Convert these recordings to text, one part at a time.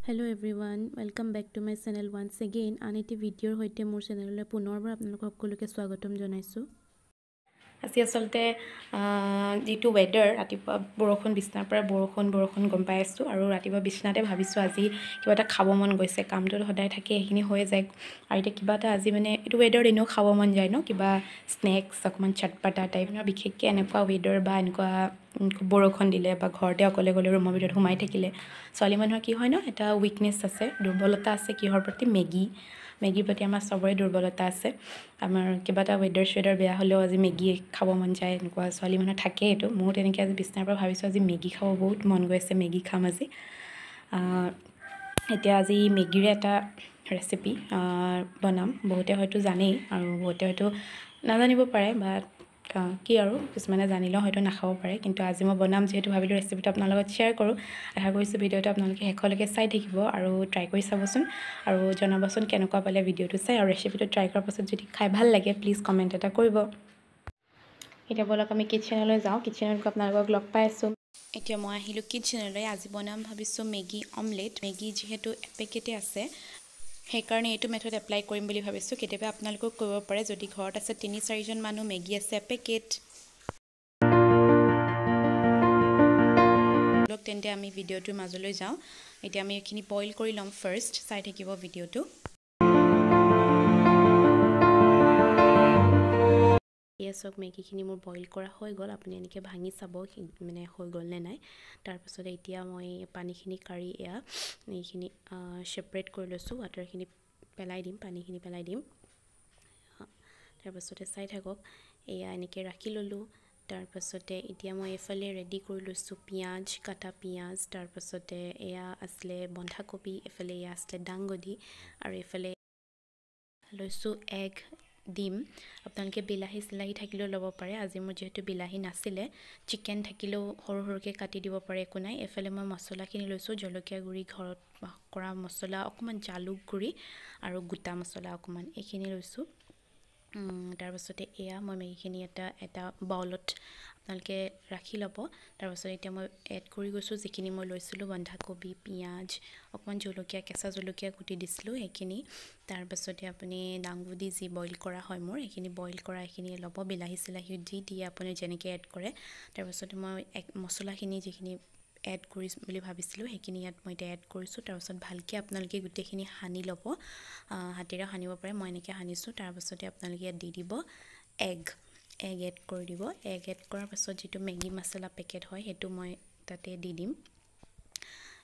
Hello everyone, welcome back to my channel once again. Aniti video hoite মোৰ চেনেললৈ পুনৰবাৰ আপোনালোকক সকলোকে স্বাগতম জনাইছো। আজি আসলতে যেটো ওয়েদাৰ ৰাতিপুৱা বৰষুণ বিছনাৰ পৰা বৰষুণ গম পাই আছো আৰু ৰাতিপুৱা বিছনাতে ভাবিছো আজি কিবা এটা খাব মন গৈছে কামটো সদায় থাকে এখিনি হৈ যায় আৰু এটা কিবা এটা আজি মানে এটো ওয়েদাৰ দিনো খাব মন যায় ন কিবা স্নেক্স অকমান চটপটা টাইপ ন বিশেষকৈ এনেকুৱা ওয়েদাৰ বা এনেকুৱা বৰষুণ দিলে বা ঘৰতে অকলে গলে ৰুমৰ ভিতৰত সোমাই থাকিলে ছোৱালী মানুহৰ কি হয় ন এটা উইকনেছ আছে দুৰ্বলতা আছে কিহৰ প্ৰতি মেগীৰ প্ৰতি আমাৰ সবৰে দুৰ্বলতা আছে আমাৰ কিবা এটা ওয়েদাৰ বেয়া হলেও আজি মেগী খাব মন যায় এনেকুৱা ছোৱালী মানুহ থাকে এটো মোৰ তেনেকৈ আজি বিছনাৰ পৰা ভাবিছো আজি মেগী খাব বহুত মন গৈছে মেগী খাম আজি এতিয়া আজি মেগীৰে এটা ৰেচিপি বনাম বহুতে হয়তো জানেই আৰু বহুতে হয়তো নাজানিব পাৰে বা কি আৰু কিছুমানে জানিলেও হয়তো নাখাব পাৰে কিন্তু আজি মই বনাম যেহেতু ভাবিলো ৰেচিপিটো আপোনাৰ লগত শ্বেয়াৰ কৰোঁ আশা কৰিছোঁ ভিডিঅ'টো আপোনালোকে শেষলৈকে চাই থাকিব আৰু ট্ৰাই কৰি চাবচোন আৰু জনাবচোন কেনেকুৱা পালে ভিডিঅ'টো চাই আৰু ৰেচিপিটো ট্ৰাই কৰাৰ পাছত যদি খাই ভাল লাগে প্লিজ কমেণ্ট এটা কৰিব এতিয়া বলক আমি কিচেনলৈ যাওঁ কিচেনত আপোনালোকক লগ পাই আছোঁ এতিয়া মই আহিলোঁ কিচেনলৈ আজি বনাম ভাবিছোঁ মেগী অমলেট মেগী যিহেতু এপেকেটে আছে সেইকাৰণে এইটো মেথড এপ্লাই কৰিম বুলি ভাবিছোঁ কেতিয়াবা আপোনালোকক কৰিব পাৰে যদি ঘৰত আছে 3-4 জন মানুহ মেগী আছে এপেকেট তেন্তে আমি ভিডিঅ'টোৰ মাজলৈ যাওঁ এতিয়া আমি এখিনি বইল কৰি লম ফাৰ্স্ট চাই থাকিব ভিডিঅ'টো এসক মেগীখিনি মোৰ বইল কৰা হৈ গ'ল আপুনি এনেকৈ ভাঙি চাব মানে হৈ গ'ল নে নাই তাৰপিছত এতিয়া মই পানীখিনি কাঢ়ি এইখিনি সেপাৰেট কৰি লৈছো ৱাটাৰখিনি পেলাই দিম পানীখিনি পেলাই দিম তাৰপিছত চাই থাকক এয়া এনেকৈ ৰাখি ললো তাৰপিছতে এতিয়া মই এফালে ৰেডি কৰি লৈছো পিয়াজ কাটা পিয়াজ তাৰপিছতে এয়া আসলে বন্ধাকবি এফালে এয়া আসলে ডাংগডি আৰু এফালে লৈছো এগ ডিম আপোনালোকে বিলাহী সিলাহী থাকিলেও ল'ব পাৰে আজি মোৰ যেহেতু বিলাহী নাছিলে চিকেন থাকিলেও সৰুকে কাটি দিব পাৰে একো নাই এফালে মই মছলাখিনি লৈছো জলকীয়া গুৰি ঘৰত কৰা মছলা অকমান জালুক গুৰি আৰু গোটা মছলা অকমান এইখিনি লৈছো তাৰপিছতে এয়া মই মেগীখিনি এটা বাউলত আপোনালোকে ৰাখি ল'ব তাৰপিছত এতিয়া মই এড কৰি গৈছো যিখিনি মই লৈছিলো বন্ধাকবি পিয়াজ অকমান জলকীয়া কেঁচা জলকীয়া কুটি দিছিলো এইখিনি তাৰপিছতে আপুনি ডাংগুদি যি বইল কৰা হয় মোৰ এইখিনি বইল কৰা এইখিনি ল'ব বিলাহী সিলাহী দি দিয়ে আপুনি যেনেকৈ এড কৰে তাৰপিছতে মই মছলাখিনি যিখিনি এড কৰি বুলি ভাবিছিলো সেইখিনি ইয়াত মই এড কৰিছো তাৰপিছত ভালকে আপোনালোকে গুটেখিনি হানি ল'ব হাতেৰে হানিব পাৰে মই এনেকৈ হানিছো তাৰপিছতে আপোনালোকে ইয়াত দি দিব এগ এড কৰি দিব এগ এড কৰাৰ পাছত যেটো মেগী মছলা পেকেট হয় হেতু মই তাতে দি দিম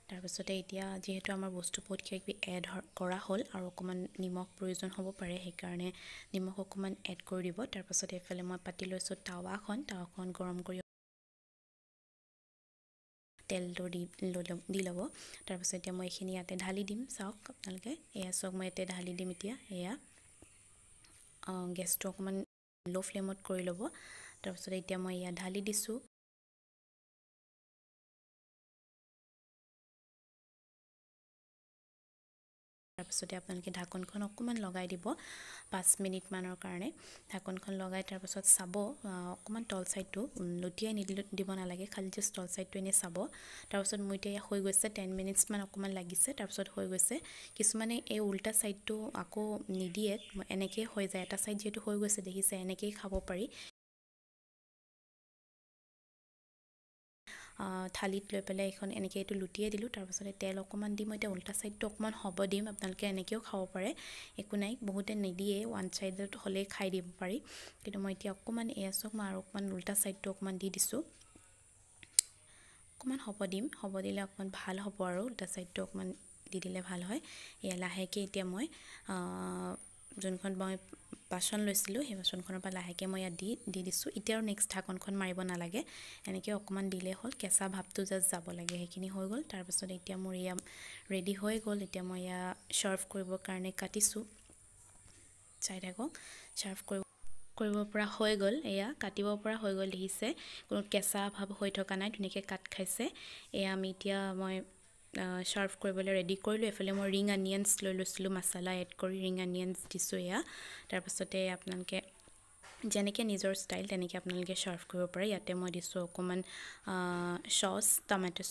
তাৰপিছতে এতিয়া যেহেতু আমাৰ বস্তু বহুত কিবা এড কৰা হ'ল আৰু অকমান নিমখ প্ৰয়োজন হ'ব পাৰে সেইকাৰণে নিমখ অকমান এড কৰি দিব তাৰপিছতে এফালে মই পাতি লৈছো তাৱাখন গৰম কৰি তেলটো দি ল'ব তাৰপিছত এতিয়া মই এইখিনি ইয়াতে ঢালি দিম চাওক আপোনালোকে এয়া চাওক মই ইয়াতে ঢালি দিম এতিয়া এয়া গেছটো অকমান লো ফ্লেমত কৰি ল'ব তাৰপিছত এতিয়া মই ইয়া ঢালি দিছো তাৰপিছতে আপোনালোকে ঢাকনখন অকমান লগাই দিব 5 মিনিট মানৰ কাৰণে ঢাকনখন লগাই তাৰ পাছত চাব অকমান তল সাইডটো লুটিয়াই দিব নালাগে খালি জাস্ট তল সাইডটো এনে চাব তাৰপিছত মই এতিয়া হৈ গৈছে 10 মিনিটস মান অকমান লাগিছে তাৰপিছত হৈ গৈছে কিছুমানে এই উল্টা সাইডটো আকৌ নিদিয়ে এনেকৈ হৈ যায় এটা সাইড যেটো হৈ গৈছে দেখিছে এনেকৈ খাব পাৰি থালিত লৈ পেলাই এখন এনেকৈ এটো লুটিয়াই দিলো তাৰ পাছতে তেল অকমান দি মই এটা উল্টা সাইডটো অকমান হ'ব দিম আপোনালোকে এনেকৈও খাব পাৰে একো নাই বহুতে নিদিয়ে ওয়ান সাইডত হলে খাই দিব পাৰি কিন্তু মই এতিয়া অকমান এয়াছক মই আৰু অকমান উল্টা সাইডটো অকমান দি দিছো অকমান হ'ব দিলে অকমান ভাল হ'ব আৰু উল্টা সাইডটো অকমান দি দিলে ভাল হয় এয়া লাহেকে এতিয়া মই যোনখন মই বাসন লৈছিলো সেই বাসনখনৰ পৰা লাহেকে মই দি দিছো এতিয়া আৰু নেক্সট ঢাকনখন মাৰিব নালাগে এনেকৈ অকমান দিলে হ'ল কেঁচা ভাপটো জাস্ট যাব লাগে সেইখিনি হৈ গ'ল তাৰ পাছত এতিয়া মোৰ ইয়া ৰেডি হৈ গ'ল এতিয়া মই ইয়া সাৰ্ভ কৰিবৰ কাৰণে কাটিছো চাই থাকক সাৰ্ভ কৰিব পৰা হৈ গ'ল এয়া কাটিব পৰা হৈ গ'ল দেখিছে কোনো কেঁচা ভাব হৈ থকা নাই ধুনীয়াকৈ কাট খাইছে এয়া আমি এতিয়া মই সাৰ্ভ কৰিবলৈ ৰেডি কৰিলো এফালে মই ৰিং অনিয়নছ লৈ লৈছিলো মছলা এড কৰি ৰিং অনিয়নছ দিছো এয়া তাৰ পাছতে আপোনালোকে যেনেকৈ নিজৰ ষ্টাইল তেনেকৈ আপোনালোকে চাৰ্ভ কৰিব পাৰে। ইয়াতে মই দিছোঁ অকণমান চচ, টমেটো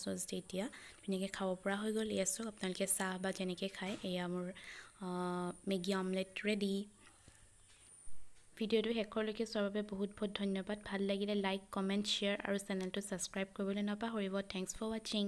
চচ দি এতিয়া ধুনীয়াকৈ খাব পৰা হৈ গ'ল। এয়া চাওক আপোনালোকে চাহ বা যেনেকৈ খায়। এয়া মোৰ মেগী অমলেট ৰেডি। ভিডিঅ'টো শেষলৈকে চোৱাৰ বাবে বহুত বহুত ধন্যবাদ। ভাল লাগিলে লাইক, কমেণ্ট, শ্বেয়াৰ আৰু চেনেলটো ছাবস্ক্ৰাইব কৰিবলৈ নাপাহৰিব। থেংকছ ফৰ ৱাচিং।